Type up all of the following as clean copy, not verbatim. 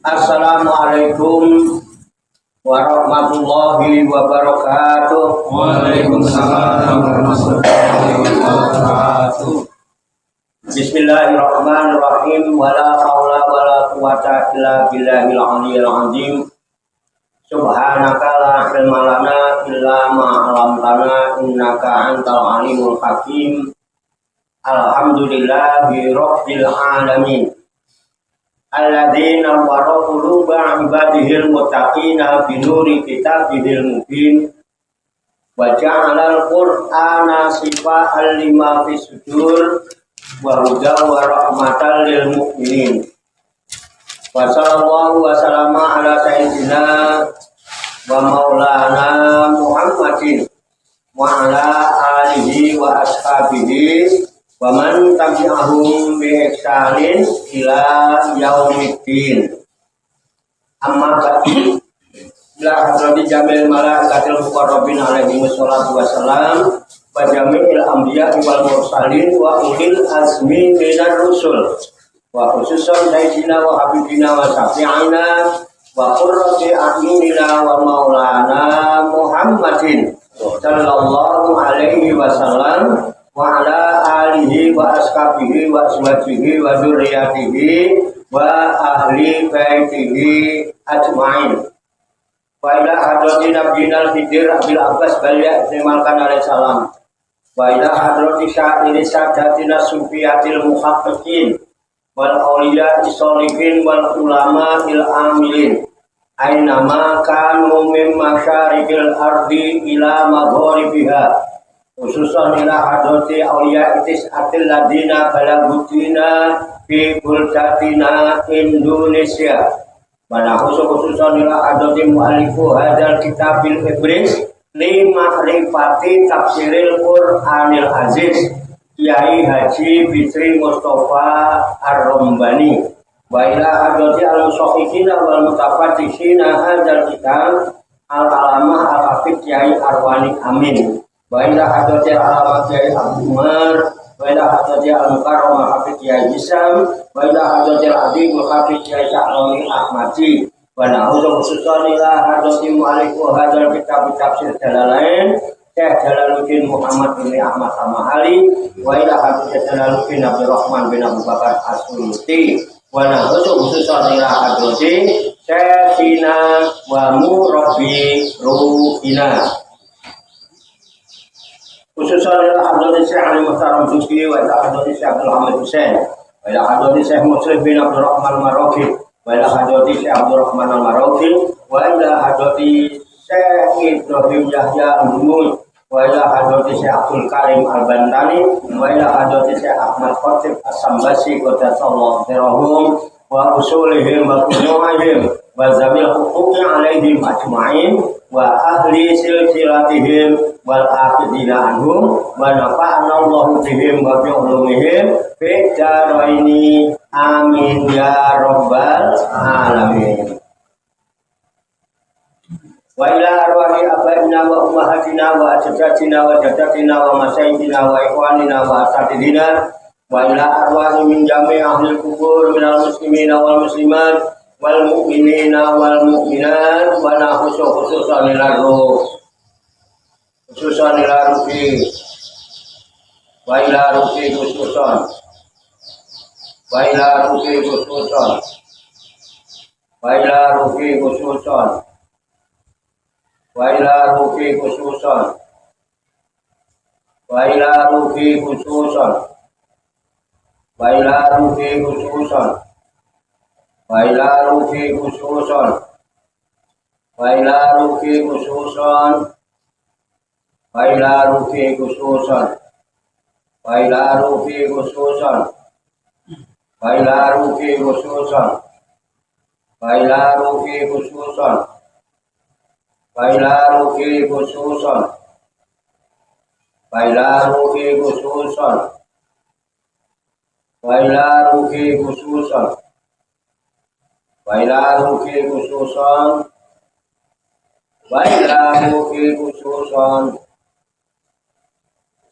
Assalamualaikum warahmatullahi wabarakatuh. Waalaikumsalam warahmatullahi wabarakatuh. Bismillahirrahmanirrahim. Wala haula wala quwata illa billahil aliyyil azim. Subhanaka la ilma lana illa ma 'allamtana innaka antal alimul hakim. Alhamdulillahi rabbil alamin. Alladzina wara quluba ibadihil muttaqina binuri kitabihil mubin wa ja'alal qur'ana shifa'an lima fis sudur wa hudan wa rahmatan lil mu'minin. Wa sallallahu wa sallama ala sayyidina wa maulana Muhammadin wa ala alihi wa ashabihi wa man tabi'ahum bi ihsanin ila yaumiddin. Amma ba'du. Ila hadrati jamil malaikatil muqarrabin alaihi wassalatu wassalam wa jami'il anbiya wal mursalin wa ulil azmi minar rusul wa khususan sayyidina wa habibina wa syafi'ina wa qurrati a'yunina wa maulana Muhammadin sallallahu alaihi wasallam wa ala alihi wa ashabihi wa azwajihi wa dzurriyyatihi wa ahli baitihi ajmain. Wa ila hadrati nabiyina al-Khidir Abil Abbas Balya Malkan alaihi salam. Wa ila hadrati sya'iri sadatina sufiyatil muhaqqiqin wal auliya isolihin wal ulama il amilin. Ainama kanu min masyarikil ardi ila magharibiha. Khususan ila hadrati awliya itis atil ladina balagutina fi buldatina Indonesia. Mana khususan ila hadrati mu'alifu hadal kitabil ibris li ma'rifati tafsiril Qur'anil Aziz Kiai Haji Fitri Mustafa Ar-Rombani. Wa ila hadrati al-musakhifina wal mutafaddishina hadal kitab al-alamah al-hafid Kiai Arwani Amin. Wa ila hadrati al-alamat Kiai Abdul Umar, wa ila hadrati al-mukarram al-hafid Kiai Hisam, wa ila hadrati al-adib al-hafid Kiai Sa'loni Ahmadi. Wa na'udzu khususan ila hadrati mu'alifu hadal kitab tafsir Jalalain Syekh Jalaluddin Muhammad bin Ahmad Amahali, wa ila hadrati Jalaluddin Abdurrahman bin Abu Bakar As-Suyuti. Wa na'udzu khususan ila hadrati Syekhina wa murabbi ruhina. Khususan ila hadrati Syekh Ali Muhtaram Zuki wa ila hadrati Syekh Abdul Hamid Hussein wa ila hadrati Syekh Muslim bin Abdurrahman Marokhi wa ila hadrati Syekh Abdurrahman Al-Marokhi wa ila hadrati Syekh Ibrahim Yahya Al-Mumud wa ila hadrati Syekh Abdul Karim Al-Bantani wa ila hadrati Syekh Ahmad Khatib As-Sambasi Qaddasallahu sirrahum wa usulihim wa funu'ihim wa zamil huquqi alaihim ajma'in wa ahli silsilatihim wal aqidina anhum wa nafa'ana Allahu bihim wa bi ulumihim fi daraini amin ya rabbal alamin. Wa ila arwahi abaina wa ummahatina wa ajdatina wa jaddatina wa masyayikhina wa ikhwanina wa asatidina wa ila arwahi min jami' ahli kubur minal muslimina wal muslimat wal mu'minina wal mu'minat wa nahusu khususan ila ruh khususan ila ruhi wa ila ruhi khususan wa ila ruhi khususan wa ila ruhi khususan wa ila ruhi khususan wa ila ruhi khususan wa ila ruhi khususan wa ila ruhi khususan wa ila ruhi khususan wa ila ruhi khususan wa ila ruhi khususan wa ila ruhi khususan wa ila ruhi khususan wa Bailaruki khususon Bailaruki khususon Bailaruki khususon Bailaruki khususon Bailaruki khususon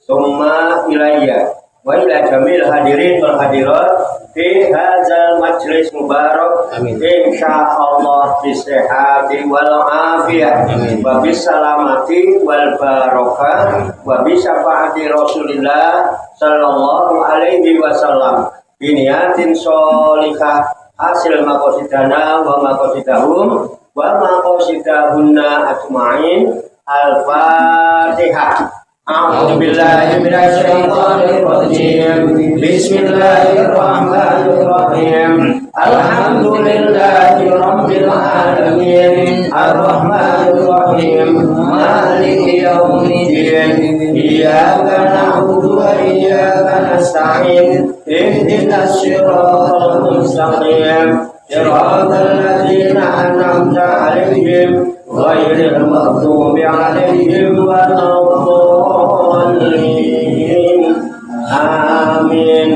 Summa ilayya wa ila jamil hadirin wal hadirat fi hadzal majlis mubarak insyaallah bisihhati wal afiyah wa bisalamati wal barakah wa bi syafaati Rasulillah sallallahu alaihi wasallam bi niyatin sholihah hasil maqasidana wa maqasidahum wa maqasidahunna ajmain. Al-Fatihah. A'udzu billahi minasy syaithanir rajim. Bismillahirrahmanirrahim. Alhamdulillahi rabbil alamin. Arrahmanir rahim. Maliki yaumiddin. Iyyaka na'budu wa iyyaka nasta'in. Ihdinas siratal mustaqim. Siratal ladzina an'amta 'alaihim ghairil maghdubi 'alaihim waladdallin. Amin.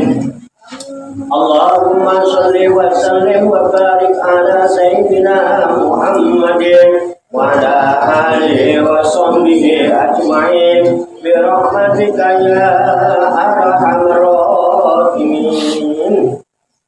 Allahumma shalli wa sallim wa barik ala sayyidina Muhammadin wa ala alihi wa sahbihi ajma'in bi rahmatika ya arhamar rahimin.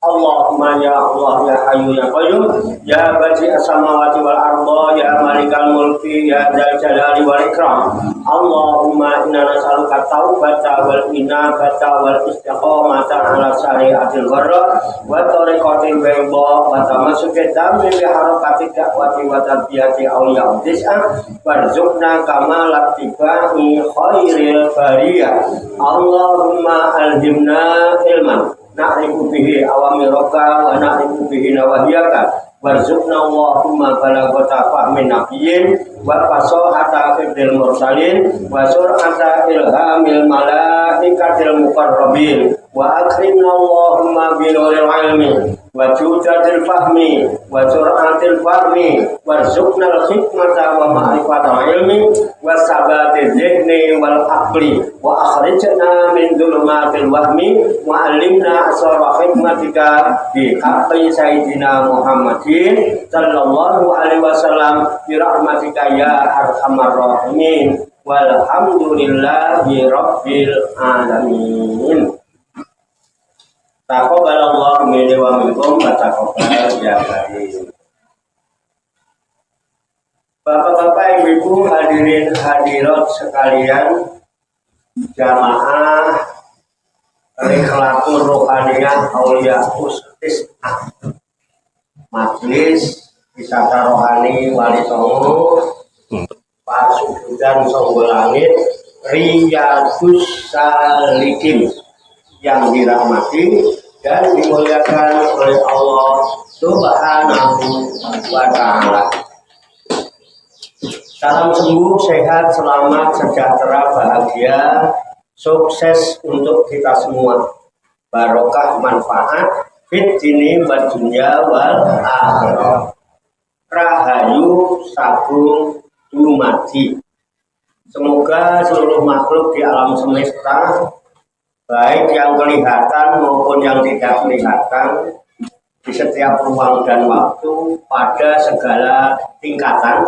Allahumma ya Allah ya Hayyu ya Qayyum ya Badi'as samawati wal arda ya Malikal mulki ya Dzal jalali wal ikram. Allahumma inna nas'aluka taubata wal inabata wal istiqamata ala syari'atil gharra wa tariqatil bayda wa tamassuka tammi bi harakati da'wati wa tarbiyati awliya tis'a warzuqna kamalat tibai khairil bariyah. Allahumma alhimna ilman na'rifu bihi awamiraka wa na'rifu bihi nawahiyaka warzuqna Allahumma balaghata fahmin nabiyyin wa fasahata fil mursalin wa sur'ata ilhamil malaikatil muqarrabin wa akrimna Allahumma bi nuril ilmi wa judatil fahmi wa sur'atil fahmi warzuqna al-hikmata wa ma'rifatal ilmi wa sabatiz zihni wal aqli wa akhrijna min dhulumatil wahmi wa alimna asrar hikmatika bi haqqi sayyidina Muhammadin sallallahu alaihi wasallam bi rahmatika ya arhamar rahimin walhamdulillahi rabbil alamin. Taqabbalallahu minni wa minkum wa taqabbal ya karim. Bapak-bapak, ibu-ibu, hadirin hadirat sekalian, jamaah Rikhlatul Rohaniyah Aulia Ustis'ah, Majelis Wisata Rohani Wali Songo Pak Subudan Songo Langit Riyadus Salikin yang dirahmati dan dimuliakan oleh Allah Subhanahu wa Ta'ala. Salam sembuh, sehat, selamat, sejahtera, bahagia, sukses untuk kita semua. Barokah manfaat fit dini wa dunya wal akhirah. Rahayu sabung dumadi. Semoga seluruh makhluk di alam semesta, baik yang kelihatan maupun yang tidak kelihatan, di setiap ruang dan waktu, pada segala tingkatan,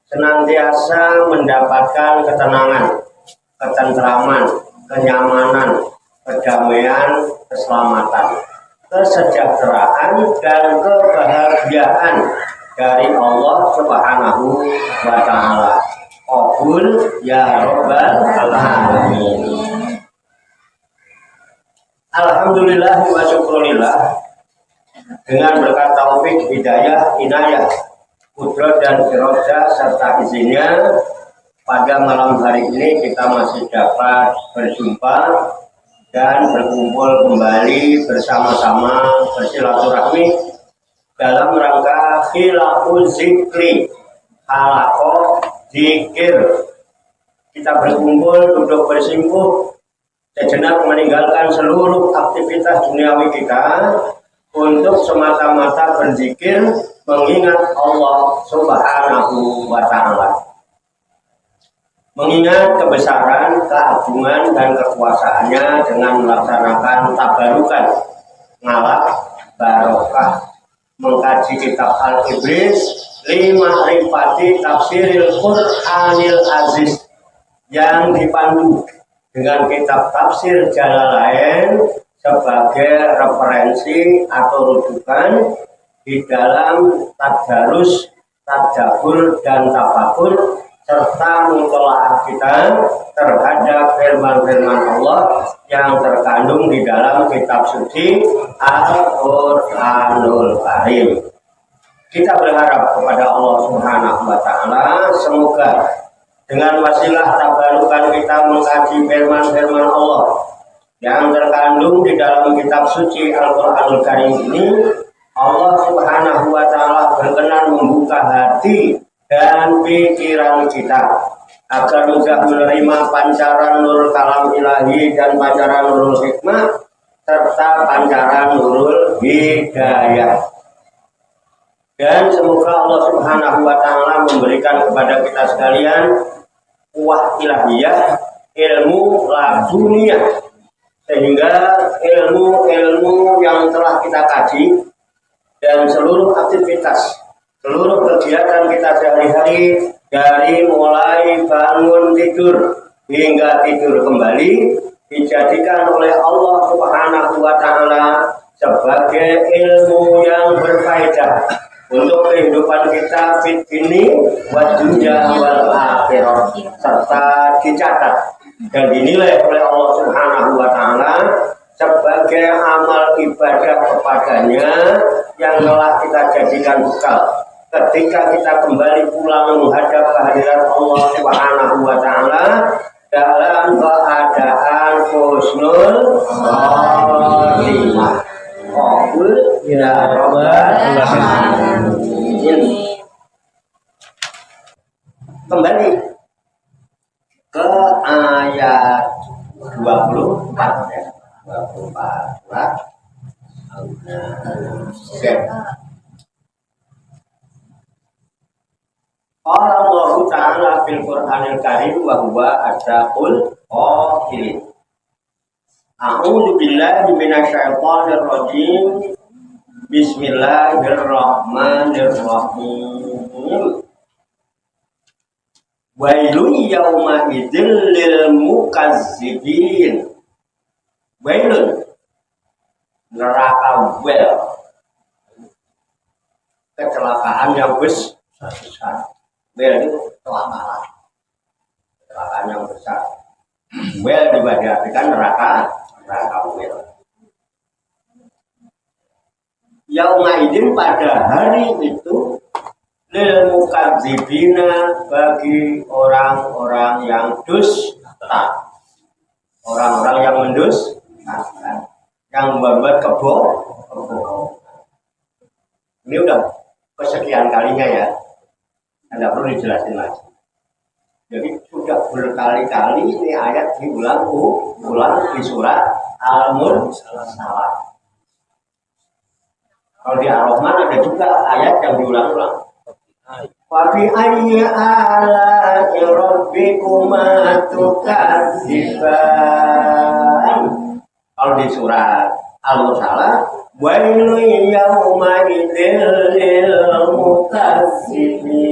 senantiasa mendapatkan ketenangan, ketentraman, kenyamanan, kedamaian, keselamatan, kesejahteraan, dan kebahagiaan dari Allah Subhanahu wa Ta'ala. Qabul ya Rabbal Alamin. Alhamdulillah wa syukurillah, dengan berkat taufik, hidayah, inayah, kudrat dan irodah serta izinnya, pada malam hari ini kita masih dapat berjumpa dan berkumpul kembali bersama-sama bersilaturahmi dalam rangka khilaful zikri, halaqah zikir. Kita berkumpul duduk bersimpuh sejenak meninggalkan seluruh aktivitas duniawi kita untuk semata-mata berzikir, mengingat Allah Subhanahu wa Ta'ala, mengingat kebesaran, keagungan, dan kekuasaannya dengan melaksanakan tabarukan, ngalak, barokah, mengkaji kitab Al-Ibris, lima rifati tafsiril Qur'anil Aziz, yang dipandu dengan kitab tafsir Jalalain sebagai referensi atau rujukan di dalam tadarus, tadabbur, dan tafakur, serta mutolaah kita terhadap firman-firman Allah yang terkandung di dalam kitab suci Al-Qur'anul Karim. Kita berharap kepada Allah Subhanahu wa Ta'ala, semoga dengan wasilah tabarukan kita mengkaji firman-firman Allah yang terkandung di dalam kitab suci Al-Qur'anul Karim ini, Allah Subhanahu wa Ta'ala berkenan membuka hati dan pikiran kita agar mudah menerima pancaran nurul kalam ilahi dan pancaran nurul hikmah serta pancaran nurul hidayah. Dan semoga Allah Subhanahu wa Ta'ala memberikan kepada kita sekalian kuah ilahiyah, ilmu ladunia, sehingga ilmu-ilmu yang telah kita kaji dan seluruh aktivitas, seluruh kegiatan kita sehari-hari, dari mulai bangun tidur hingga tidur kembali, dijadikan oleh Allah Subhanahu wa Ta'ala sebagai ilmu yang berfaedah untuk kehidupan kita fit ini wa dunya wal akhirah, serta dicatat dan dinilai oleh Allah Subhanahu wa Ta'ala sebagai amal ibadah kepadanya yang telah kita jadikan bekal ketika kita kembali pulang menghadap kehadiran Allah Subhanahu wa Ta'ala dalam keadaan husnul khotimah. Qabul ya rabbal alamin. Kembali ke ayat 24 ya. 24 surat Allah Ta'ala fil Qur'anil Karim wa huwa asdaqul qailin. A'udzu billahi minasyaitonir rajim. Bismillahirrahmanirrahim. Wailun yauma idzil lil mukazzibin. Wailun, neraka wel, kecelakaan yang besar. Wel itu kecelakaan yang besar. Wel juga diartikan neraka wel. Yaumaidin, pada hari itu, lil mukadzibina, bagi orang-orang yang dusta, orang-orang yang mendustakan, yang membuat kebohongan. Ini udah kesekian kalinya ya, tidak perlu dijelasin lagi. Jadi sudah berkali-kali ini ayat diulang di surat Al-Mursalat. Kalau di Ar-Rahman ada juga ayat yang diulang-ulang. Wa bi ayyi ala'i rabbikuma tukadziban. Kalau di surat Al-Mursalat, wailun yauma idzil lil mukazzibin.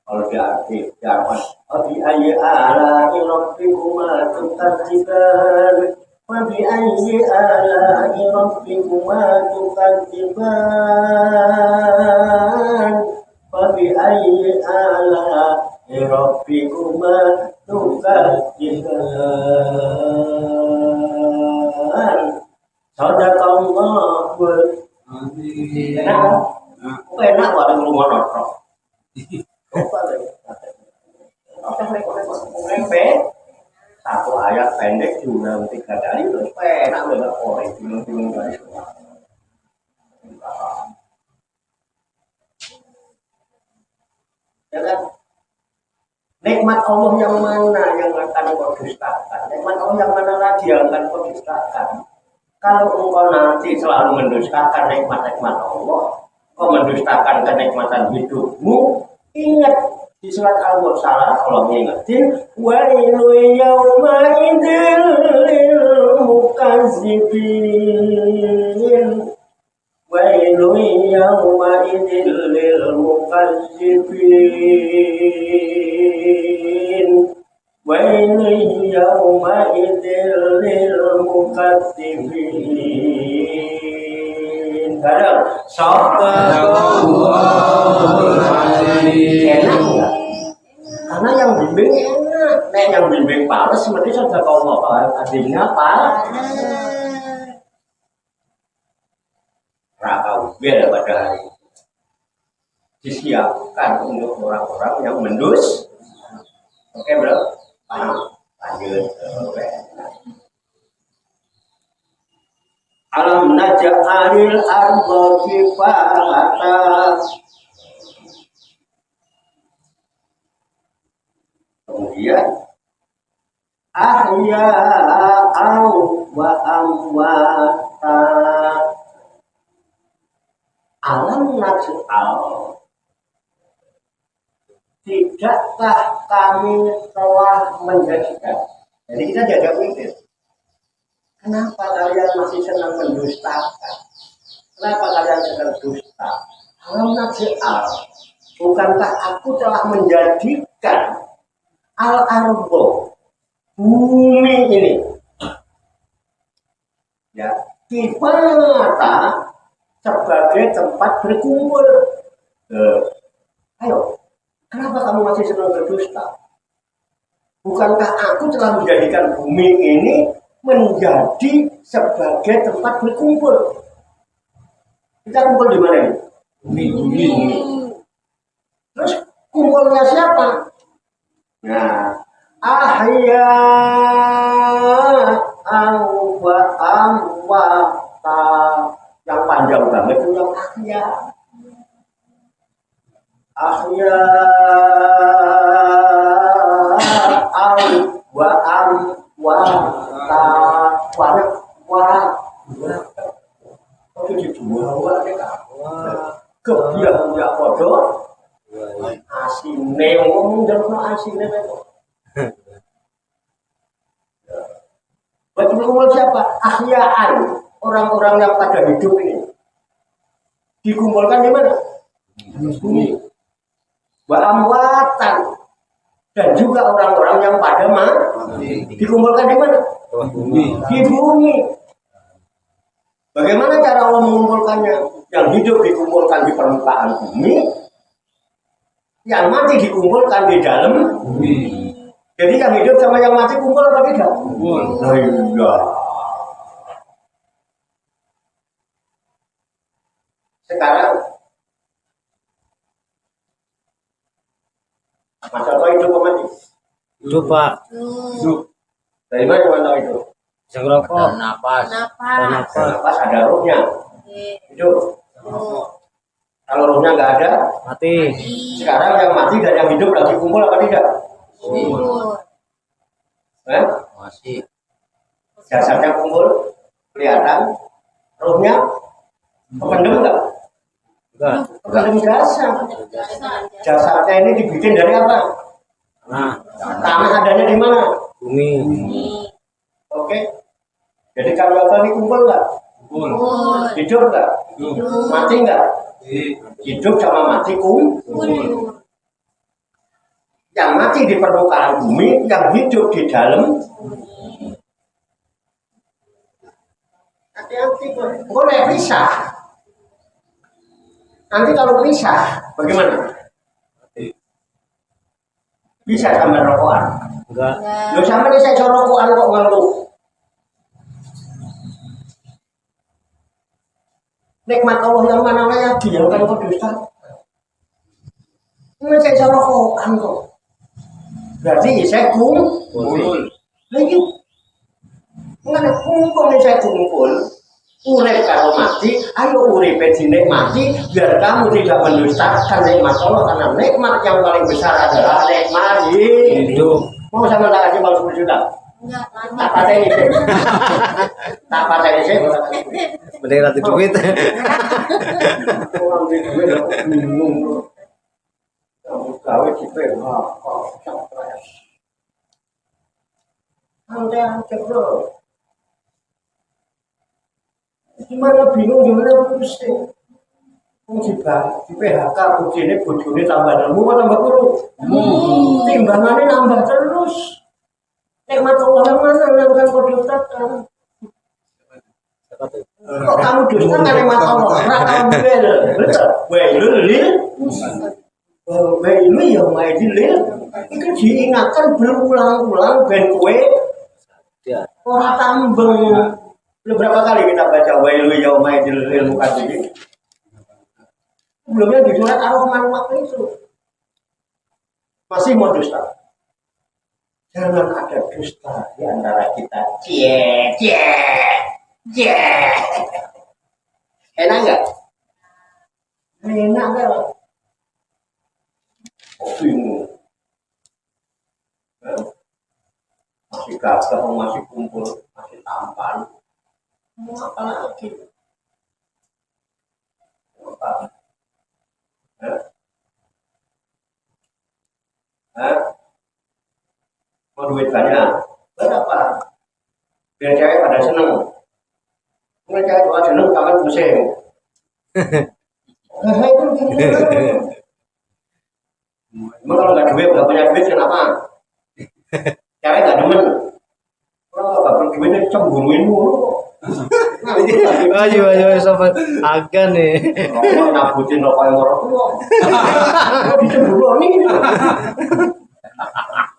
Kalau di Ar-Rahman, wa bi ayyi ala'i rabbikuma tukadziban. Wa bi ayyi ala'i rabbikuma tukadziban. Wa bi ayyi ala'i rabbikuma tukadziban. Sadaqallahul azim. Enak banget ngomong rotok. Satu ayat pendek diulang 3 kali, terus enak banget orang bingung-bingung kali semua. Ya kan? Nikmat Allah yang mana yang akan kau dustakan? Nikmat Allah yang mana lagi yang akan kau dustakan? Kalau engkau nanti selalu mendustakan nikmat-nikmat Allah, kau mendustakan kenikmatan hidupmu, ingat di surat Al-Mursalah Allah mengingetin wailu yauma idzil lil mukazzibin wailu yauma idzil lil mukazzibin wailu yauma idzil lil mukazzibin. Kadang Sadaqallahul azim. enak enggak? Karena yang bimbing enak. Nek yang bimbing pales mesti sudah kau mau artinya apa? Rakau biar pada hari disiapkan untuk orang-orang yang mendus. Oke bro, paham? Lanjut. Oke. Alam naj'alil arda kifata. Kemudian ahya'an wa amwata. Alam naj'al, tidakkah kami telah menjadikan. Jadi kita jaga mikir. Kenapa kalian masih senang mendustakan? Kenapa kalian senang dusta? Alam naj'al, bukankah aku telah menjadikan al-ardo, bumi ini, ya, kifata sebagai tempat berkumpul. Ayo, kenapa kamu masih senang berdusta? Bukankah aku telah menjadikan bumi ini menjadi sebagai tempat berkumpul? Kita kumpul di mana ini? Bumi. Terus kumpulnya siapa? Nah, ahya'an wa amwata. Yang panjang banget itu yang ahya'an wa amwata. Oke, dijual kebiak bodoh asine ngomong jangan asine kok. Betul siapa? Ahya'an, orang-orang yang pada hidup ini dikumpulkan di mana? Bumi. Wa amwatan, dan juga orang-orang yang pada mati dikumpulkan di mana? Di bumi. Bagaimana cara Allah mengumpulkannya? Yang hidup dikumpulkan di permukaan bumi, yang mati dikumpulkan di dalam bumi. Jadi yang hidup sama yang mati kumpul apa tidak? Kumpul. Nah, iya. Sekarang Mas Toto hidup apa mati? Hidup Pak. Hidup. Dari mana Mas Toto hidup? Yang rokok. Napas. Napas ada rohnya. Hidup. Kalau rohnya nggak ada, Mati. sekarang yang mati dan yang hidup lagi kumpul apa tidak? Masih. Jasadnya kumpul, kelihatan, rohnya kependem nggak? Enggak. Kependem jasad. Jasadnya ini dibikin dari apa? Nah, Tanah adanya di mana? bumi. Oke. Jadi kalau tadi kumpul nggak? Kumpul. Hidup nggak? Mati nggak? Hidup sama mati kumpul. Yang mati di permukaan bumi, yang hidup di dalam. Hati-hati, boleh pisah. Nanti kalau pisah, bagaimana? Bisa sama rokokan? Enggak. Lu sama nih saya rokokan kok ngeluh. Nikmat Allah yang mana lagi yang kan kau dusta? Ini saya rokokan kok. Berarti saya kumpul. Lagi, nggak kumpul nih saya kumpul. Urip kalau mati, ayo urip dinikmati biar kamu tidak mendustakan nikmat Allah, karena nikmat yang paling besar adalah nikmat hidup. Mau sama tak aja bang 10 juta? Tak pateni sih. Tak pateni sih. Mending ratu duit. Orang di duit bingung. Kamu gawe cipe, ante bro. Gimana bingung gimana pusing. Di PHK bojone tambah nemu apa tambah kurung? Timbangannya nambah terus. Nikmat Allah yang mana yang kan kau dustakan? Kok kamu dustakan nikmat Allah? Rak kamu Wailu ya maidilil. Itu diingatkan berulang-ulang ben kowe ora tambeng. Berapa kali kita baca wailu ya maidilil mukadzibin? Sebelumnya di surat Ar-Rahman waktu itu masih mau dusta. Jangan ada dusta di antara kita. Enak nggak? Enak nggak? Oh, bingung. Masih gagah, masih kumpul, masih tampan. Mau apa lagi? Apa? Mau duit banyak? Berapa? Biar cewek pada seneng. Mungkin cewek pada seneng, kapan pusing. Emang kalau nggak duit, nggak punya duit, kenapa? Cewek nggak demen. Kalau nggak punya duit, cemburuin mulu. Ayo sobat agan nih. Rokok nabutin rokok yang orang tua. Kok dicemburu nih?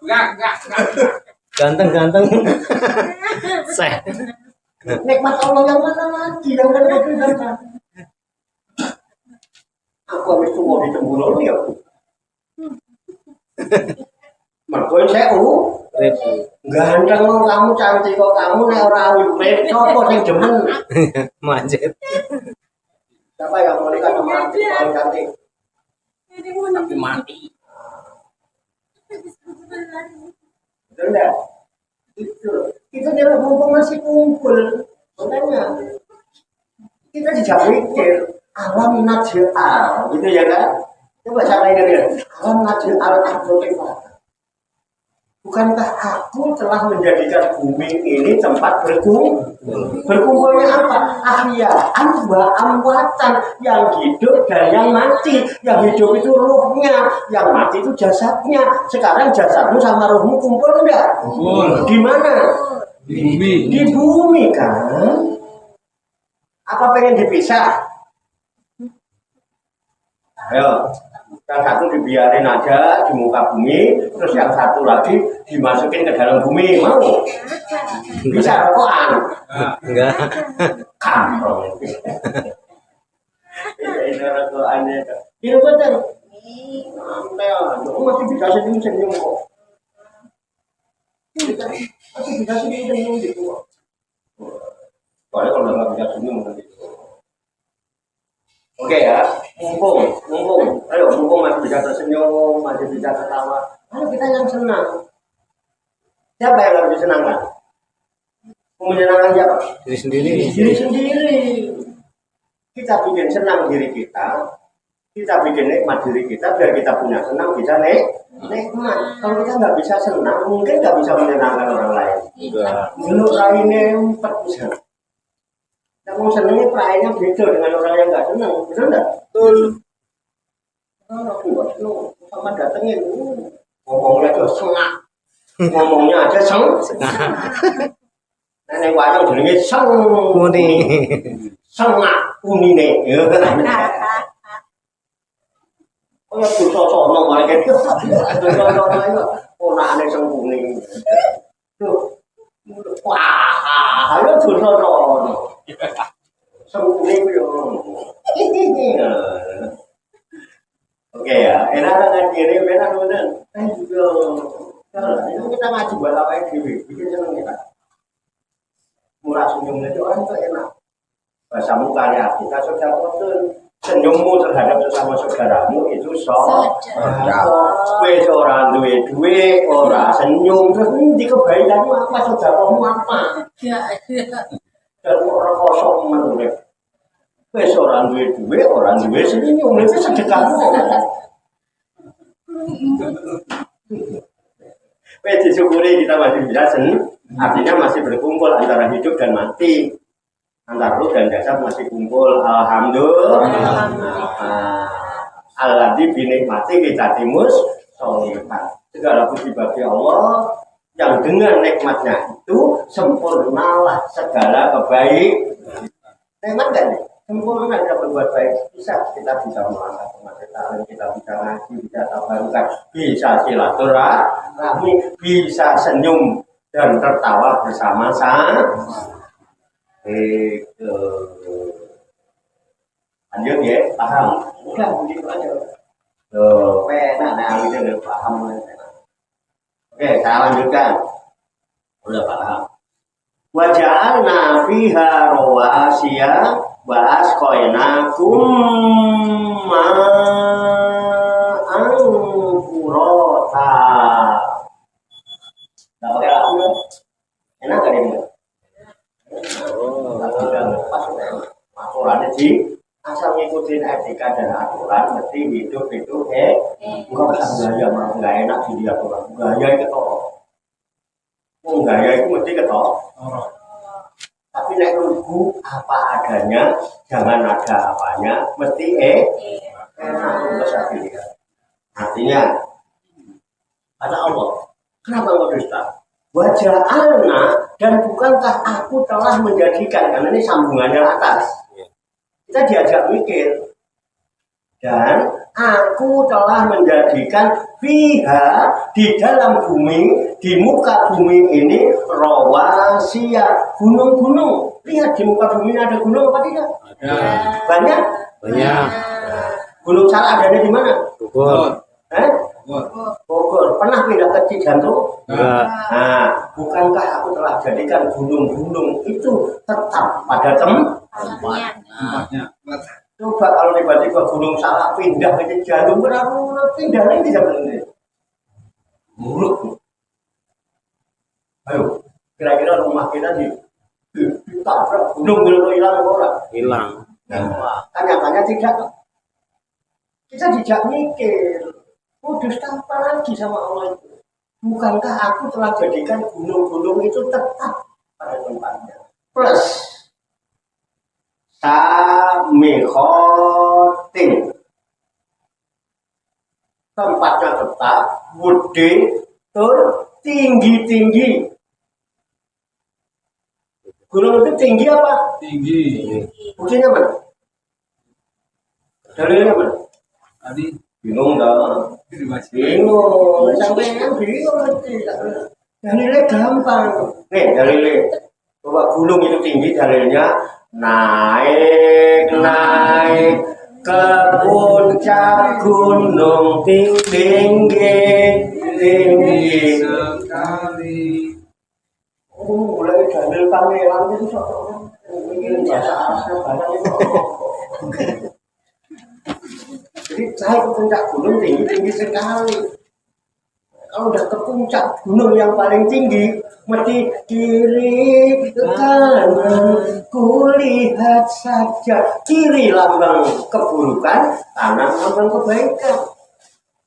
Enggak. Ganteng. Seh. Nikmat Allah yang mana lagi yang kan digunakan? Aku habis itu mau dicemburu nih ya. Mergoin saya ganteng kok kamu, cantik kok kamu, nek ora urip sapa sing demen? Manjat. Siapa yang mau nikah sama artis paling cantik? Tapi mati. Betul enggak? Itu dia mumpung masih kumpul. Makanya kita tidak mikir alam najil al, gitu ya kan? Coba saya ingat alam najil al artikel. Bukankah aku telah menjadikan bumi ini tempat berkumpulnya apa? Ahya'an wa amwatan, yang hidup dan yang mati. Yang hidup itu ruhnya, yang mati itu jasadnya. Sekarang jasadmu sama ruhmu kumpul enggak? Kumpul. Di mana? Di bumi. Di bumi kan? Apa pengen dipisah? Ayo. Yang satu dibiarin aja di muka bumi, terus yang satu lagi dimasukin ke dalam bumi, mau? Bisa rokokan? Enggak. Kampung. Ini rokokannya. Ini betul. Masih bisa senyum-senyum kok. Masih bisa senyum-senyum gitu kok. Soalnya kalau nggak bisa senyum nanti. Oke ya, mumpung, ayo mumpung masih bisa tersenyum, masih bisa ketawa, ayo kita yang senang. Siapa yang harus disenangkan? Menyenangkan siapa? Diri sendiri. Diri sendiri. Kita bikin senang diri kita bikin nikmat diri kita, biar kita punya senang bisa nikmat. Kalau kita nggak bisa senang, mungkin nggak bisa menyenangkan orang lain. Dulu raine empat bisa. Yang mau senengnya perayanya beda dengan orang yang nggak seneng, betul nggak? Betul. Kalau aku nggak seneng, sama datengin, ngomongnya aja sengak, ngomongnya aja sengak. Nenek wayang jenenge Muni. sengak unine. Oh ya dosa-dosa malah gitu. Dosa-dosa itu ponakane sing kuning. Tuh. Wah, ayo dosa-dosa. Sempurna yo. Oke ya, enak kan kiri, enak bener. Juga, itu kita ngaji buat apa yang bikin seneng kita. Murah senyumnya itu orang itu enak. Bahasa mukanya kita sudah betul. Senyummu terhadap sesama saudaramu itu kue seorang duwe, ora senyum, terus ndi kebaikanmu apa, sedekahmu apa? Ya. Dan ora kosong menurut. Wis ora duwe, ora duwe senyum, itu sedekahmu. Wis disyukuri kita masih bisa artinya masih berkumpul antara hidup dan mati. Antara ruh dan jasad masih kumpul. Alhamdulillah. Alladzi binikmati kita timus solihat. Segala puji bagi Allah yang dengan nikmatnya itu sempurnalah segala kebaikan. Nikmat kan? Sempurna kita berbuat baik. Kita bisa melangkah kemacetan, kita bisa ngaji, bisa tabarukan, bisa silaturahmi, bisa senyum dan tertawa bersama-sama. Itu. Lanjut ya, paham? Udah begitu aja. Loh, enak itu udah paham. Oke, saya lanjutkan. Udah paham. Wa ja'alna fiha rawasiya wa asqainakum ma'an furata. Enggak pakai lagu ya? Enak gak ini? Aturannya di asal ngikutin etika dan aturan mesti hidup itu enggak usah gaya malah nggak enak sih dia aturan gaya itu gaya itu mesti ketok tapi nek lugu apa adanya jangan ada apanya mesti enak untuk saya pilih. Artinya kata Allah kenapa nggak dusta wajah anak dan bukankah aku telah menjadikan karena ini sambungannya atas kita diajak mikir dan aku telah menjadikan fiha di dalam bumi di muka bumi ini rawasiya gunung-gunung. Lihat di muka bumi ini ada gunung apa tidak? Ada. Banyak. Gunung Salak adanya di mana? Bogor. Bogor. Pernah pindah ke Cijantung? Enggak. Nah, bukankah aku telah jadikan gunung-gunung itu tetap pada tempatnya? Coba kalau tiba-tiba Gunung Salak pindah ke Cijantung, berapa pindah lagi bisa benar? Buruk. Ayo, kira-kira rumah kita ditabrak gunung hilang orang? Hilang. Nah, tanya-tanya tidak. Kita tidak mikir. Dusta apa lagi sama Allah itu? Bukankah aku telah jadikan gunung-gunung itu tetap pada tempatnya? Plus samikhotin tempatnya tetap gede tur tinggi-tinggi. Gunung itu tinggi apa? Tinggi. Buktinya mana? Dalilnya mana? Tadi Bingung dong. Bingung. Sampai yang bingung nanti. Dalilnya gampang. Nih dalilnya. Bahwa gunung itu tinggi dalilnya naik ke puncak gunung tinggi sekali. Mulai dalil pangeran itu soalnya ini bahasa Arabnya banyak itu. Jadi naik ke puncak gunung tinggi sekali. Kalau udah ke puncak gunung yang paling tinggi, mesti kiri kanan kulihat saja. Kiri lambang keburukan, kanan lambang kebaikan.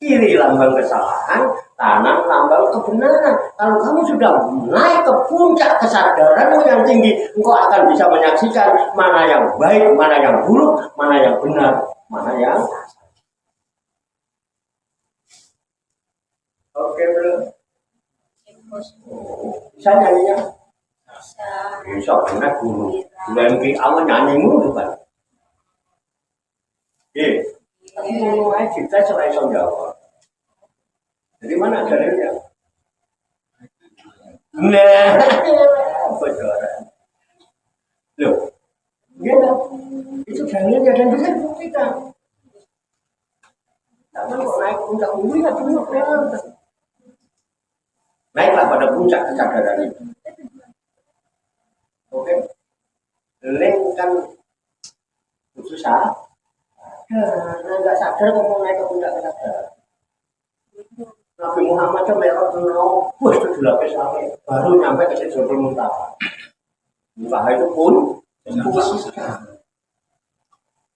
Kiri lambang kesalahan, kanan lambang kebenaran. Kalau kamu sudah naik ke puncak kesadaranmu yang tinggi, engkau akan bisa menyaksikan mana yang baik, mana yang buruk, mana yang benar, mana yang oke belum? Bisa nyanyinya? Bisa, karena guru. Nanti awal nyanyi mulu kan? Tapi mulai kita selesai jawab. Jadi mana dalilnya? Nah, bocoran. Loh, ya itu dalilnya dan bisa dibuktikan. Tapi kok naik puncak bumi nggak dulu naiklah pada puncak kesadaran itu. Oke, link kan susah. Nggak sadar kok mau naik ke puncak kesadaran. Nabi Muhammad kan merah tenau, wah itu dilapis sampai baru nyampe ke Sidratul Muntaha. Muntaha itu pun posisinya.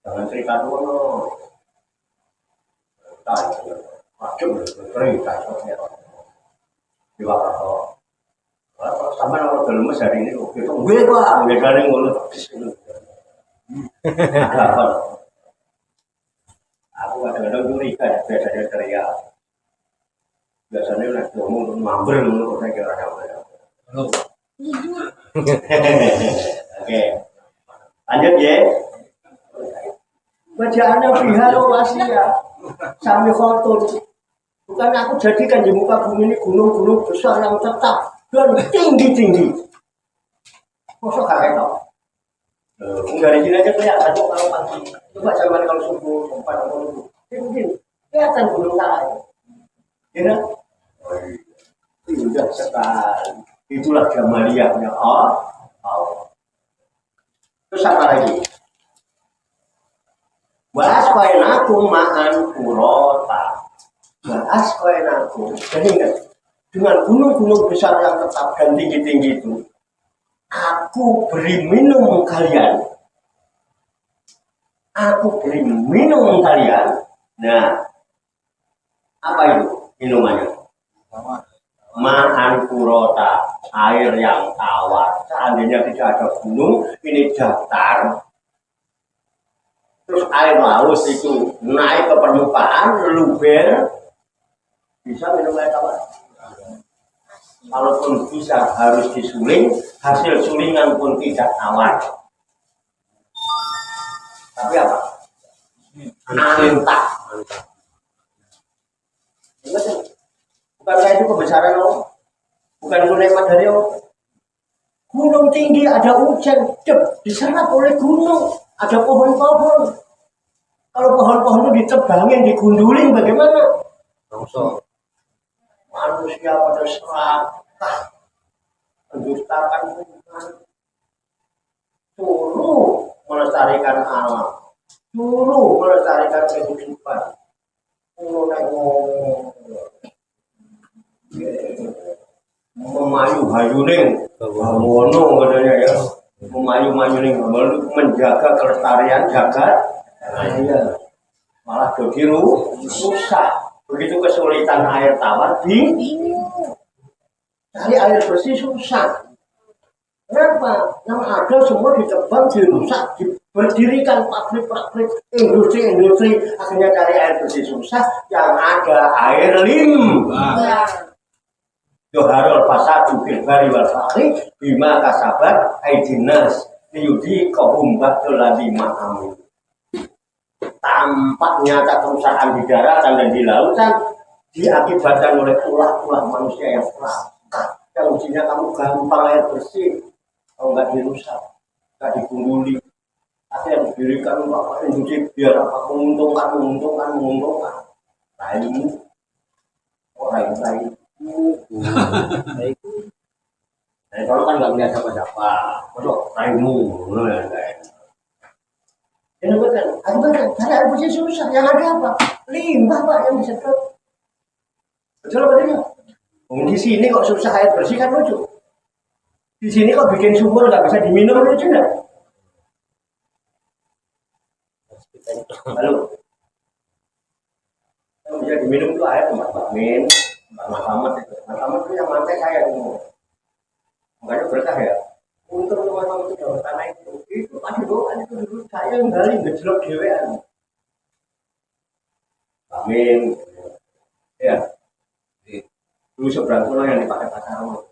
Jangan cerita dulu. Macam cerita soalnya. Di waktu sama orang dalam hari ini, itu gue pak, gue dari mulut. Aku kadang-kadang curiga, biasanya teriak. Biasanya udah ngomong mampir dulu, saya kira apa. Oke, lanjut ya. Bacaannya biharo wasia, sambil foto. Bukan aku jadikan di muka bumi ini gunung-gunung besar yang tetap dan tinggi-tinggi. Masa kakek tau? Dari sini aja kelihatan kok kalau pagi. Coba zaman kalau subuh, pada subuh. Mungkin kelihatan gunung lain. Ya, indah sekali. Itulah jamaliahnya. Terus apa lagi? Wasqainakum ma'an furata. Wasqainakum. Jadi ingat, dengan gunung-gunung besar yang tetap dan tinggi-tinggi itu, aku beri minum kalian. Aku beri minum kalian. Nah, apa itu minumannya? Ma'an furata, air yang tawar. Seandainya tidak ada gunung, ini datar. Terus air laut itu naik ke permukaan, luber, bisa minum air tawar. Kalaupun bisa harus disuling, hasil sulingan pun tidak tawar. Tapi apa? Antah. Bukankah itu kebesaran Allah? Bukan itu nikmat dari Allah? Gunung tinggi, ada hujan, diserap oleh gunung, ada pohon-pohon. Kalau pohon-pohon itu ditebangin, digundulin, bagaimana? Langsung. Manusia pada serakah, mendustakan Tuhan, suruh melestarikan alam, suruh melestarikan kehidupan, suruh memayu-hayuning, bawono katanya ya, memayu-mayuning, menjaga kelestarian jagat, ya, malah jadi susah. Begitu kesulitan air tawar cari air bersih susah. Kenapa? Yang ada semua ditebang, dirusak, berdirikan pabrik-pabrik, industri-industri, akhirnya cari air bersih susah. Yang ada air limbah. Yoharul fasadu fil bari wal bahri bima kasabat aidinas liyudi kahum batul ladzi ma'amin. Tampak nyata kerusakan di daratan dan di lautan diakibatkan oleh ulah-ulah manusia yang serakah. Yang mestinya kamu gampang air bersih, kalau nggak dirusak, nggak digunduli, akhirnya didirikan apa industri biar apa menguntungkan. Lain, lain. Nah, kalau kan nggak melihat siapa-siapa, betul, raimu, ini bukan, cari air bersih susah. Yang ada apa? Limbah pak yang disedot. Betul apa tidak? Di sini kok susah air bersih kan lucu. Di sini kok bikin sumur nggak bisa diminum lucu nggak? Halo, yang bisa diminum itu air tempat bakmin, tempat makamat itu. Makamat itu yang mantai saya semua. Makanya berkah ya. Untuk teman-teman itu dalam tanah itu pasti doa itu dulu saya yang gali ngejlok dewean. Amin. Ya. Dulu seberang pulau yang dipakai Pak Sarmo.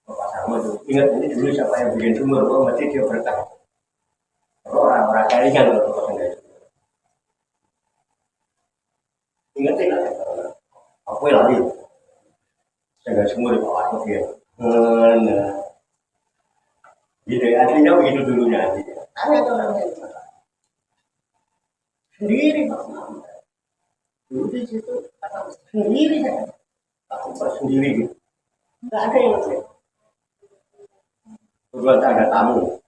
Pak Sarmo itu ingat ini dulu siapa yang bikin sumur, mesti dia berkah. Kalau orang-orang caringan kalau enggak itu. Ingatin aja. Aku lagi. Saya sumur di bawah dia. Nah. Gitu, artinya begitu dulunya. Ada orang yang sendiri Pak Muhammad. Dulu di situ sendiri kan, aku sendiri. Nggak ada yang lain. Kebetulan ada tamu,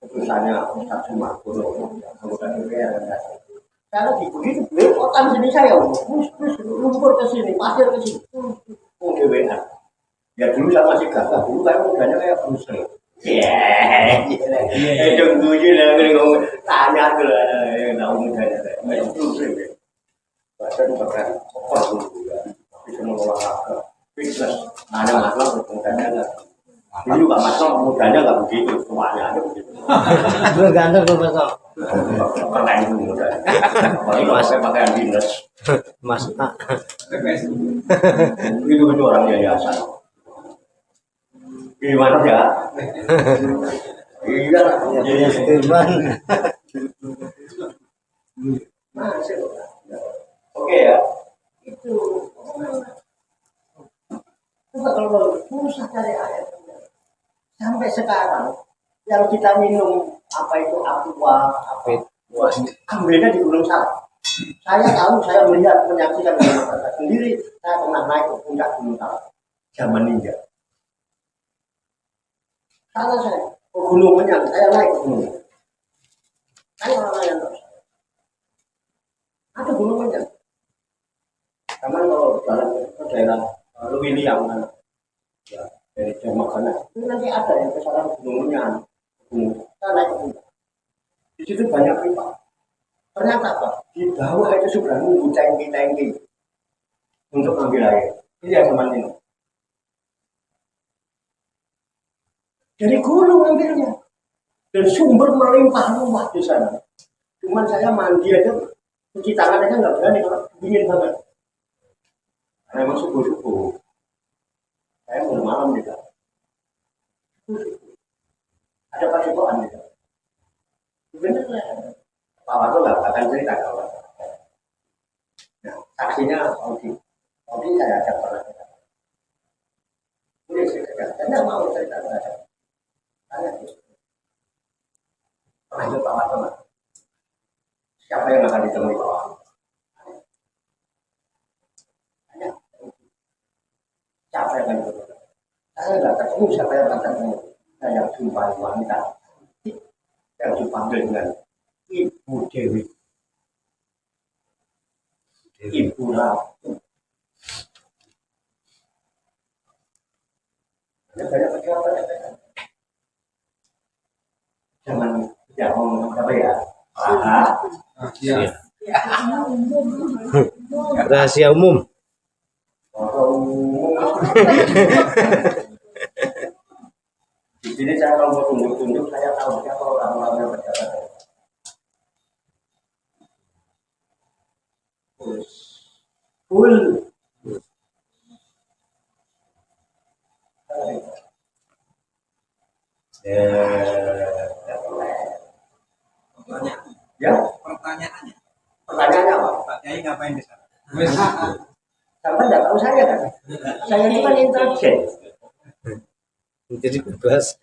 utusannya Ustaz Sumargono, anggota DPR dan Saya lagi begitu, belepotan sini saya, lumpur ke sini, pasir ke sini, dewean. Ya dulu saya masih gagah, dulu saya mudanya kayak Bruce Lee. Dong guyu lah, ngomong tanya tuh lah, yang tahu mudanya kayak Bruce Lee. Bahasa itu pakai koper dulu, bisa olahraga, fitness. Ada masalah mudanya nggak. Dulu nggak masalah mudanya nggak begitu, semuanya aja begitu. Belum ganteng tuh Mas. Keren dulu muda. Apalagi kalau saya pakaian dinas. Mas A. Itu orang yayasan. Gimana ya? Iya, Jadi Steven. masih. Oke ya. Itu. Coba kalau susah cari air. Sampai sekarang yang kita minum apa itu aqua, apa ambilnya di Gunung Salak. Saya tahu, saya melihat menyaksikan dengan mata sendiri. Saya pernah naik ke puncak Gunung Salak zaman ninja. Sana saya ke Gunung Menyang, saya naik ke gunung. Saya orang yang terus. Ada Gunung Menyang. Karena kalau jalan ke daerah Luwiliang kan, ya dari Jamakana itu nanti ada yang ke sana Gunung Menyang. Saya naik ke puncak. Di situ banyak pipa. Ternyata apa? Di bawah itu sudah nunggu tangki-tangki untuk ambil air. Ini yang teman ini. Dari gunung ambilnya. Dan sumber melimpah ruah di sana. Cuman saya mandi aja, cuci tangan aja nggak berani kalau dingin banget. Karena emang subuh-subuh. Saya mau malam juga. Ada padepokan gitu. Bener lah. Pak Wato nggak akan cerita kalau. Nah, saksinya Audi. Audi saya ajak pernah cerita. Boleh cerita. Saya nggak mau cerita saja. Tanya sih. Pernah itu Pak Wato nggak? Siapa yang akan ditemui Pak Wato? Tanya. Siapa yang akan ditemui? Saya nggak ketemu siapa yang akan ketemu. Saya yang jumpa wanita. Yang dipanggil dengan Ibu Dewi, Ibu Ratu. Ada banyak pejabat. Jangan ngomong apa ya? Iya. Rahasia umum. Di sini saya kalau mau tunjuk-tunjuk, saya tahu siapa orang-orangnya pejabat. Full. Ya, Pertanyaannya, pertanyaannya apa? Pak Kiai ngapain di sana? Sampai tidak tahu saya kan? Saya itu kan intelijen. Jadi bebas.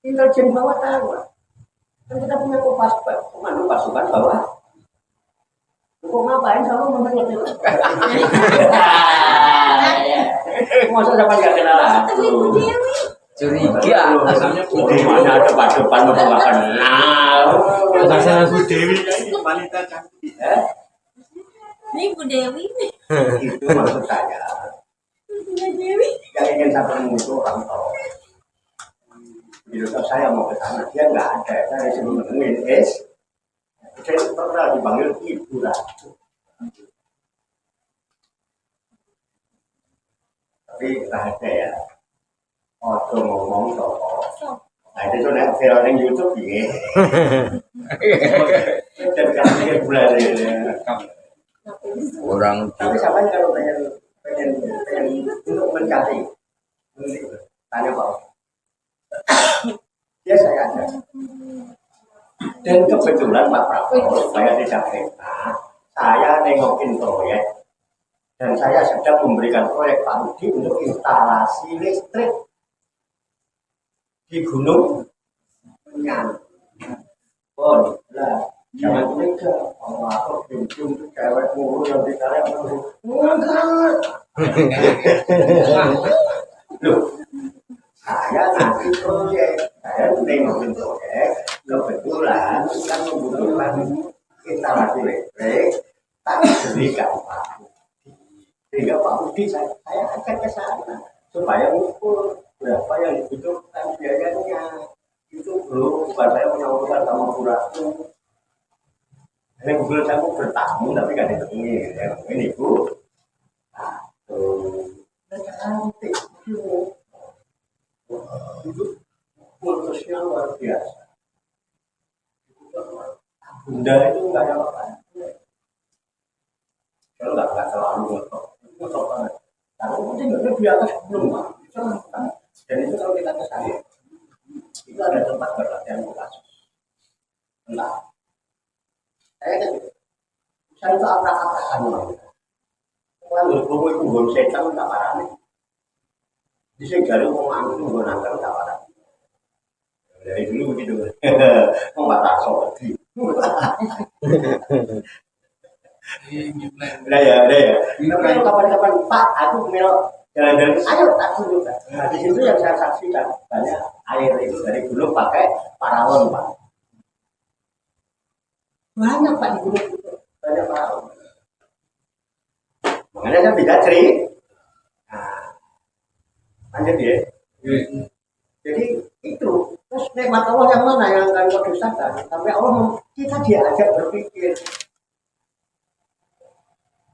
Intelijen bawah tanah. Kan kita punya komando pasukan bawah. Kok ngapain kamu menurut itu? Masa dapat nggak kenalan? Curiga. Asalnya Di mana depan-depan mau nggak kenal? Rasanya Bu Dewi ini wanita cantik. Ini Bu Dewi. Itu maksud saya. Bu Dewi. Yang ingin saya temui itu orang tahu. Jadi saya mau ke sana, dia nggak ada. Saya disuruh nemuin saya pernah dipanggil Ibu Ratu. Tapi nggak ada ya. Ojo ngomong soal. Nah itu nek viral di YouTube ya. Dan kasih bulan ini. orang Tapi siapa kalau pengen untuk mencari, tanya Pak. Dia saya ada. Dan kebetulan Pak Prabowo supaya tidak fitnah, saya nengokin proyek dan saya sedang memberikan proyek Pak Budi untuk instalasi listrik di Gunung Menyang. Oh, lah, jangan curiga. Kalau aku cium cewek mulu yang ditarik mulu. Enggak. Loh, saya nanti proyek, saya nengokin proyek. Kebetulan kan membutuhkan Sehingga Pak Budi saya akan ke sana supaya ukur berapa yang dibutuhkan biayanya. Itu bro, bukan saya punya urusan sama kurangku. Ini Google saya mau bertamu tapi nggak ditemui. Ini Bu. Nah, tuh. Cantik. Itu kultusnya luar biasa. Bunda itu nggak ada apa-apa. Kalau nggak selalu ngotot, itu ngotot banget. Kalau mungkin nggak di atas belum, itu kan. Dan itu kalau kita ke sana, itu ada tempat berlatihan vokasi. Enggak. Saya kan, saya itu apa-apaan orang. Kalau berkumpul itu gue setan nggak parah nih. Di sini jari ngomong itu gue nangkal nggak parah. Dari dulu begitu, mau nggak tak seperti. Udah ya. Tapi kapan-kapan Pak, aku melok jalan-jalan, ayo tak tunjukkan. Nah di situ yang saya saksikan banyak air itu dari gunung pakai paralon Pak. Banyak Pak di gunung itu banyak paralon. Makanya saya bisa cerita. Nah, lanjut ya. Jadi itu terus nikmat Allah yang mana yang akan kau dustakan? Sampai Allah kita diajak berpikir.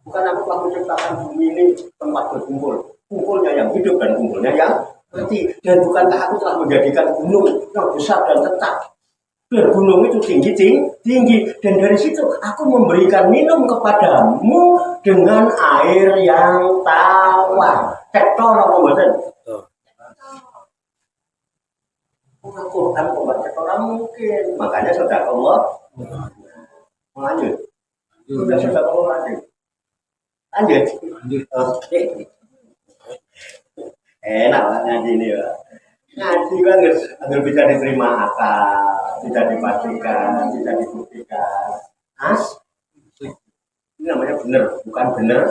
Bukan aku telah menciptakan bumi ini tempat berkumpul. Kumpulnya yang hidup dan kumpulnya yang mati. Dan bukankah aku telah menjadikan gunung yang besar dan tetap. Dan gunung itu tinggi. Dan dari situ aku memberikan minum kepadamu dengan air yang tawar. Cektor apa bosan? Al-Quran membaca orang mungkin. Makanya sudah Allah lanjut. Sudah Allah lanjut. Oke. Enak lah ngaji ini ya. Ngaji kan agar bisa diterima akal, bisa dipastikan, bisa dibuktikan. Ini namanya benar, bukan benar.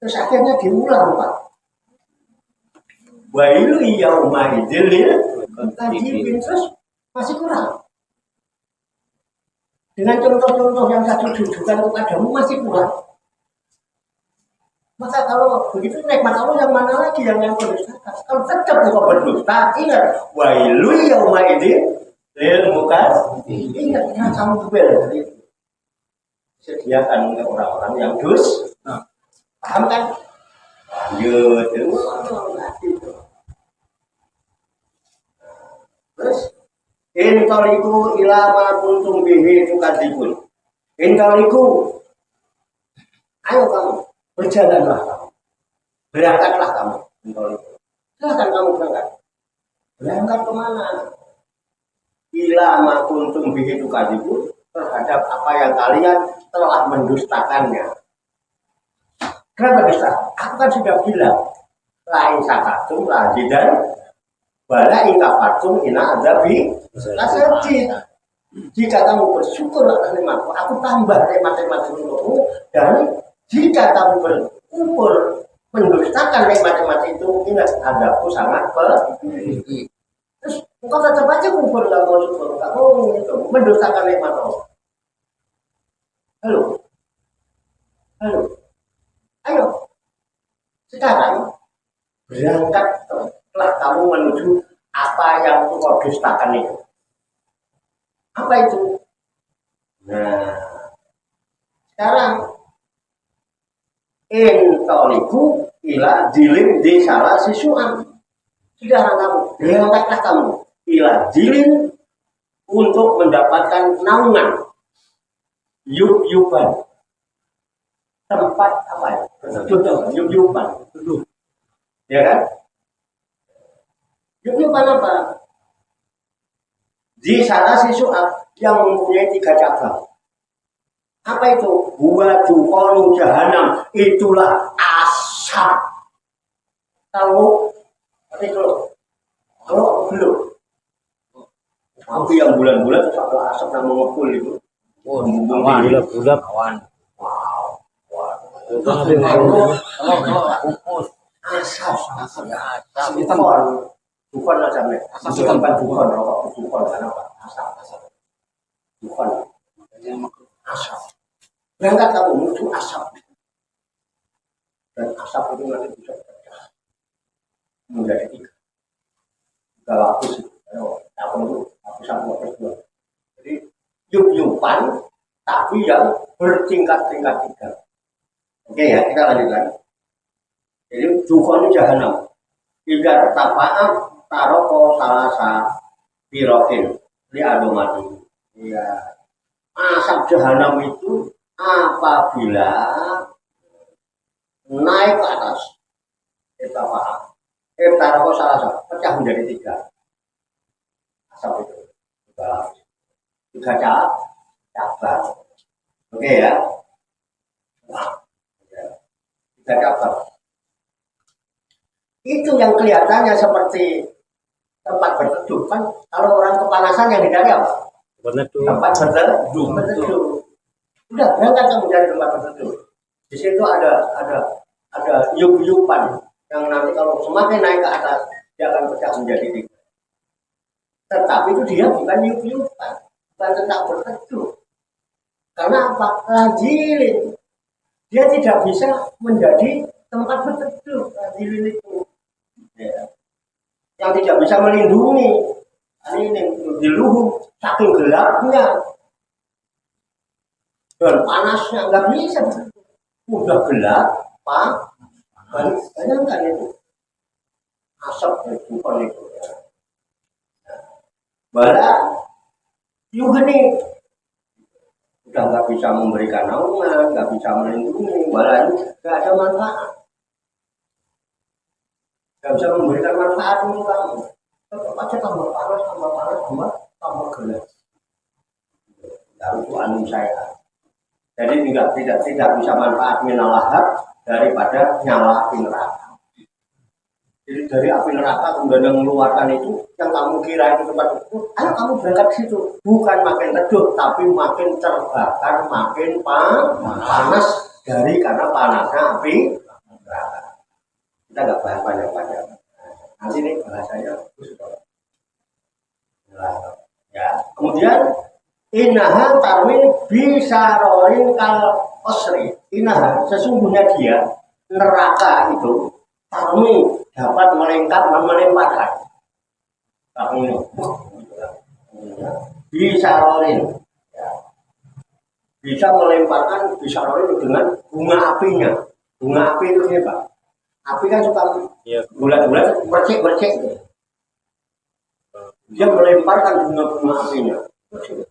Terus akhirnya diulang Pak. Wailu yauma idzil lil mukazzibin, terus masih kurang. Dengan contoh-contoh yang saya tujukan kepadamu masih kurang. Maka kalau begitu nikmat Allah yang mana lagi yang berdusta? Kalau tetap engkau berdusta, ingat wailu yauma idzil lil mukazzibin. Ingat kamu bel dari sediakan untuk orang-orang yang dusta. Paham kan? Lanjut itu. Terus intoliku ilama kuntum bihi tukadzibun. Intoliku, ayo kamu berjalanlah kamu, berangkatlah kamu. Intoliku, silahkan kamu berangkat kemana? Ilama kuntum bihi tukadzibun, terhadap apa yang kalian telah mendustakannya. Kenapa dusta? Aku kan sudah bilang lain sakatum lazidan wala ingkafatum ina adzabi lasadid. Jika kamu bersyukur atas nikmatku, aku tambah nikmat-nikmat untukmu. Dan jika kamu berkufur mendustakan nikmat-nikmat itu, ingat adabku sangat pedih. Terus engkau tetap aja kufur, nggak mau syukur, nggak mau itu mendustakan nikmat Allah. Halo, ayo sekarang berangkat telah kamu menuju apa yang engkau dustakan itu. Apa itu? Nah, sekarang intoliku ila jilin di salah sisuan. Sekarang kamu berangkatlah kamu ila jilin untuk mendapatkan naungan yub-yuban. Tempat apa ya? Betul, yub-yuban. Ya kan? Yub-yuban apa? Di salah sisuan yang mempunyai 3 cabang. Apa itu? Buat dukhanu jahanam, itulah asap. Tahu? Itu kalau belum, api yang bulan-bulan satu asap yang mengepul itu. Oh, bulat-bulat awan. Wow. Asap. Dukun aja nih. Asap bukan dukun, rokok dukun karena apa? Asap. Dukun. Asap. Berangkat kamu menuju asap. Dan asap itu nanti bisa pecah menjadi tiga. Tiga lapis. Apa itu? Lapis satu, lapis dua. Jadi yup-yupan, tapi yang bertingkat-tingkat tiga. Oke ya, kita lanjutkan. Jadi dukun jahanam. Igar tapaan taroko salasa pirokin di adomati. Ya, asap jahanam itu apabila naik ke atas, kita paham. Taroko salasa pecah menjadi tiga. Asap itu tiga cabang. Oke ya. Nah, tiga cabang. Itu yang kelihatannya seperti tempat berteduh kan, kalau orang kepanasan yang dicari apa? Tempat berteduh. Udah berangkat kamu dari tempat berteduh. Di situ ada yup-yupan yang nanti kalau semakin naik ke atas dia akan pecah menjadi tiga. Tetapi itu dia bukan yup-yupan, bukan tempat berteduh. Karena apa? Rajilin. Dia tidak bisa menjadi tempat berteduh. Rajilin itu. Ya. Yang tidak bisa melindungi ini di luhur saking gelapnya dan panasnya nggak bisa, udah gelap bayangkan itu asap bukan itu bala juga nih udah nggak bisa memberikan naungan, nggak bisa melindungi, bala itu nggak ada manfaat. Gak bisa memberikan manfaat untuk kamu. Tetap aja tambah panas, tambah gelap. Lalu itu anu saya. Jadi tidak bisa manfaat minalahar daripada nyala api neraka. Jadi dari api neraka kemudian mengeluarkan itu yang kamu kira itu tempat itu, ayo kamu berangkat ke situ. Bukan makin redup, tapi makin terbakar, makin panas dari karena panasnya api neraka. Kita nggak bahas panjang-panjang. Nanti ini bahasanya ya. Kemudian inaha tarmin bisa roin kal osri. Inaha sesungguhnya dia neraka itu tarmin dapat melemparkan. Tarmin bisa roin. Ya. Bisa melemparkan bisa roin dengan bunga apinya. Bunga api itu ini Pak. Api kan suka bulat-bulat, bercek gitu. Dia melemparkan bunga apinya, bercek.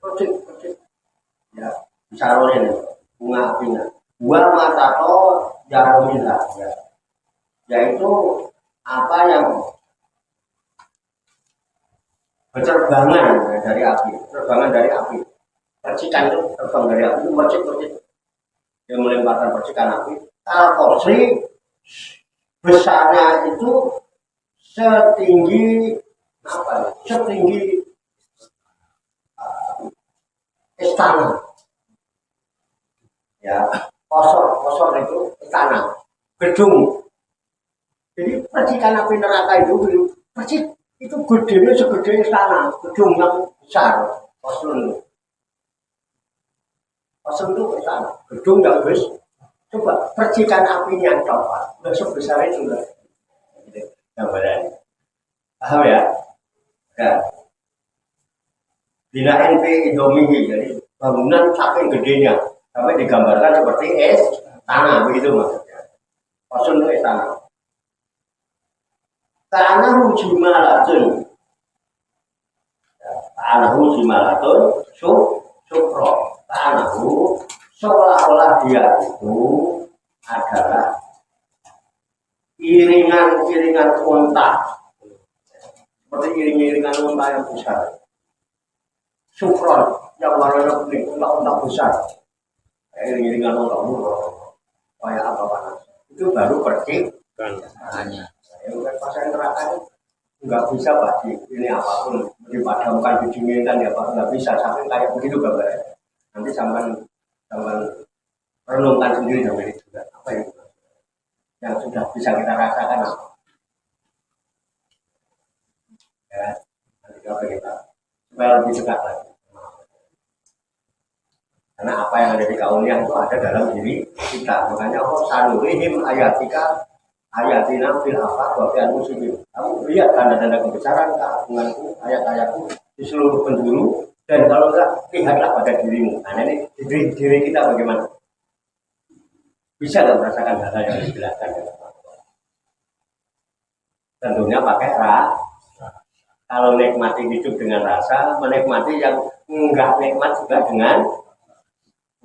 Ya, bisa rolin bunga apinya. Buah matato jaromila, ya. Yaitu apa yang berterbangan dari api, percikan itu terbang dari api, itu bercek. Dia melemparkan percikan api. Al-Qasri besarnya itu setinggi istana. Ya, kosor itu istana, gedung. Jadi percikan api neraka itu percik itu gedenya segede istana, gedung yang besar. Kosor itu istana, gedung yang besar. Coba percikan apinya coba, udah sebesar itu enggak? Gambaran, paham ya? Ya. Bila NP Indomie, jadi bangunan saking gedenya, sampai digambarkan seperti es tanah, begitu maksudnya. Maksud itu es tanah. Tanah hujimalatun, sukro. Tanahu seolah-olah dia itu adalah iringan unta, seperti iringan unta yang besar. Sufron yang warnanya kuning, unta besar, iringan unta kayak apa panas. Itu baru percikan. hanya Pas yang neraka nggak bisa Pak, ini apapun dipadamkan, didinginkan ya Pak, nggak bisa sampai kayak begitu gambarnya. Nanti sampai renungkan sendiri sampai itu apa yang sudah bisa kita rasakan apa ya, nanti coba kita supaya lebih dekat lagi. Karena apa yang ada di kaunian itu ada dalam diri kita. Makanya Allah sanurihim ayatina fil afaq wa fi anfusihim. Kamu lihat tanda-tanda kebesaran, keagunganku, ayat-ayatku di seluruh penjuru, dan kalau enggak, lihatlah pada dirimu. Nah ini diri kita bagaimana? Bisa nggak merasakan hal yang dijelaskan? Tentunya pakai rasa. Kalau nikmati hidup dengan rasa, menikmati yang enggak nikmat juga bukan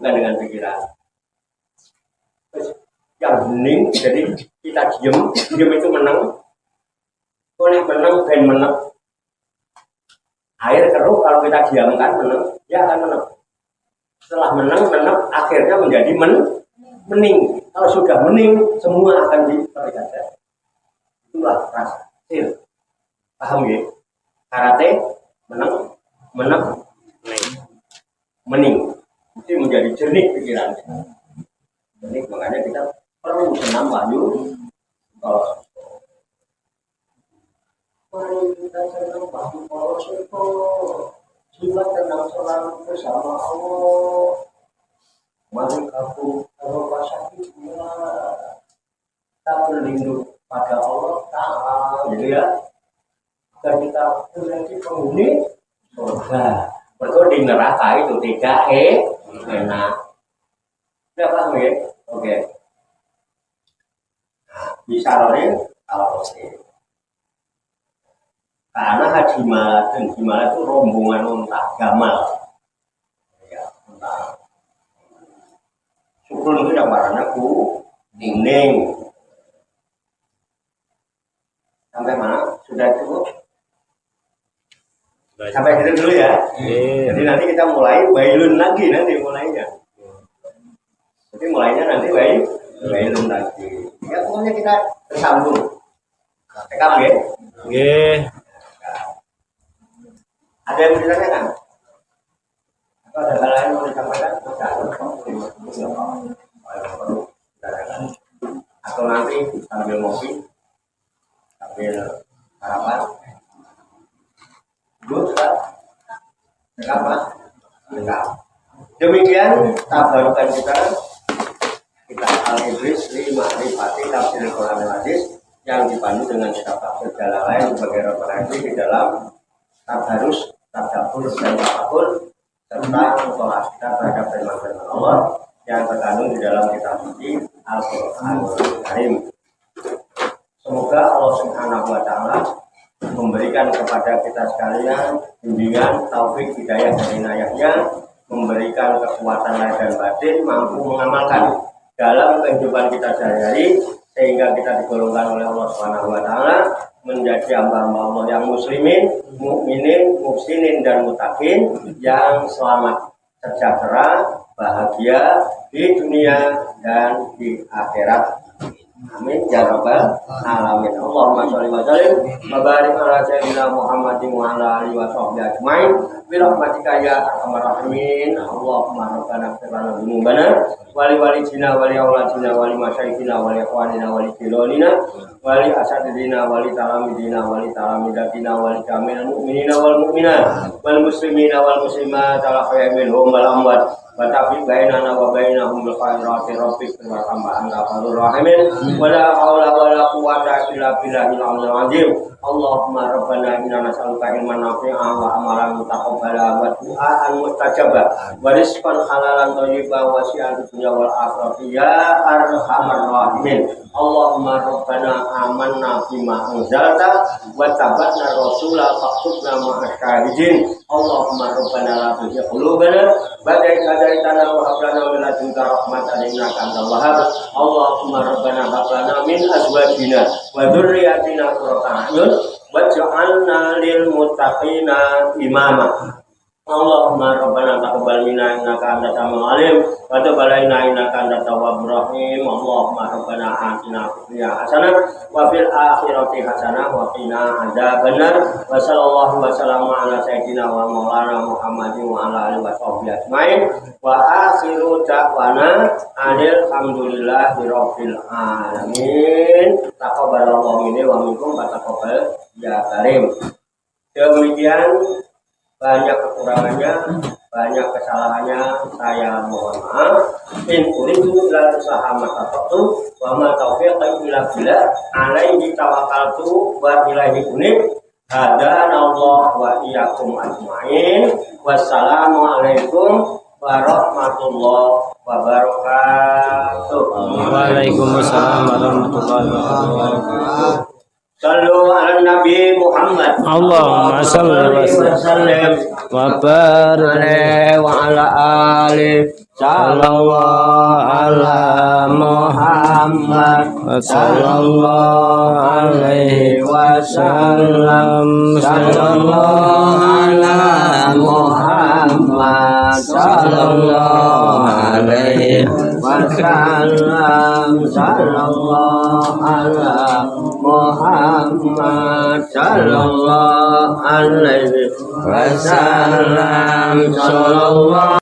dengan pikiran. Terus yang hening, jadi kita diem itu menang. Kalau menang, ben menang. Air keruh kalau kita diamkan menang, dia akan menang. Setelah menang, akhirnya menjadi mening. Kalau sudah mening, semua akan diperlihatkan. Itulah rasa. Paham ya? Karate mening. Itu menjadi jernih pikirannya. Jadi makanya kita perlu senam wahyu. Mari kita senam wahyu kalau jiwa tenang selalu bersama Allah. Mari aku kalau pasang dia tak berlindung pada Allah Ta'ala, gitu ya. Dan kita menjadi penghuni surga. Berikut di neraka itu tidak enak. Tidak paham ya? Oke. Bisa lorin kalau oke. Karena haji malah itu rombongan unta gamal. Ya, unta. Syukur itu yang warnanya kuning. Sampai mana? Sudah cukup? Sampai situ dulu ya. Jadi nanti kita mulai bailun lagi nanti mulainya. Jadi mulainya nanti bailun lagi. Ya pokoknya kita tersambung. Tekap ya? Ada yang ditanyakan? Atau ada hal lain mau disampaikan? Atau nanti sambil ngopi, sambil sarapan. Dekat. Demikian tabarukan kita Al-Ibris li Ma'rifati Tafsir Quran Hadis yang dipandu dengan kitab tafsir Jalalain sebagai referensi di dalam tabarus, tadabbur dan tafakur serta mutolaah kita terhadap firman-firman Allah yang terkandung di dalam kitab suci Al-Qur'anul Karim. Semoga Allah Subhanahu wa Ta'ala memberikan kepada kita sekalian bimbingan, taufik, hidayah dan inayahnya, memberikan kekuatan lahir dan batin, mampu mengamalkan dalam kehidupan kita sehari-hari, sehingga kita digolongkan oleh Allah Subhanahu wa Ta'ala menjadi hamba-hamba Allah yang muslimin, mukminin, muhsinin dan mutakin yang selamat, sejahtera, bahagia di dunia dan di akhirat. Amin ya rabbal alamin. Allahumma sholli wa sallim wa barik ala sayyidina Muhammadin wa ala alihi wa sahbihi ajmain bi rahmatika ya arhamar rahimin. Allahumma rabbana ighfir lana dzunubana wa li walidina wa li auladina wa li masyayikhina wa li ikhwanina wa li jiranina wa li asatidina wa li talamidina wa li talamidatina wa li jamil mu'minina wal mu'minat wal muslimina wal muslimat ala khayri minhum wal amwat wa tafi bainana wa bainahum bil khairati rabbik warhamna anta khairur rahimin wa la haula wa la quwwata illa billahil aliyyil azim. Allahumma rabbana inna nas'aluka ilman nafi'an wa amalan mutaqabbala wa du'aan mustajaba wa rizqan halalan thayyiban wa wasi'an dunya wal akhirati ya arhamar rahimin. Allahumma rabbana amanna bima anzalta wa tabatna rasula faqtubna ma'as syahidin. Allahumma rabbana la tuzigh qulubana ba'da idh hadaytana wa hab lana min ladunka rahmatan innaka antal wahhab. Allahumma rabbana hab lana min azwajina wa dzurriyyatina qurrata a'yun waj'alna lil muttaqina imama. Allahumma rabbana taqabbal minna innaka antas samiul alim wa tub alaina innaka antat tawwabur rahim. Allahumma rabbana atina fid dunya hasanah wa fil akhirati hasanah wa qina adzabannar. Wa sallallahu wa sallama ala sayyidina wa maulana Muhammadin wa ala alihi wa sahbihi ajmain. Wa akhiru da'wana alhamdulillahi rabbil alamin. Taqabbalallahu minni wa minkum wa taqabbal ya karim. Demikian banyak kekurangannya, banyak kesalahannya saya mohon maaf. In uridu ila usaha mataqatu wa ma taufiqi illa billah alaihi tawakkaltu wa ilaihi unib. Hadanallahu wa iyyakum ajmain. Wassalamu alaikum warahmatullahi wabarakatuh. Waalaikumsalam warahmatullahi wabarakatuh. Sallu ala Nabi Muhammad. Allahumma salli wa sallim wa barik wa ala ali sallallahu ala Muhammad wa sallallahu alaihi wasallam sallallahu ala Muhammad sallallahu alaihi wasallam sallallahu ala Muhammad sallallahu alaihi wasallam sallallahu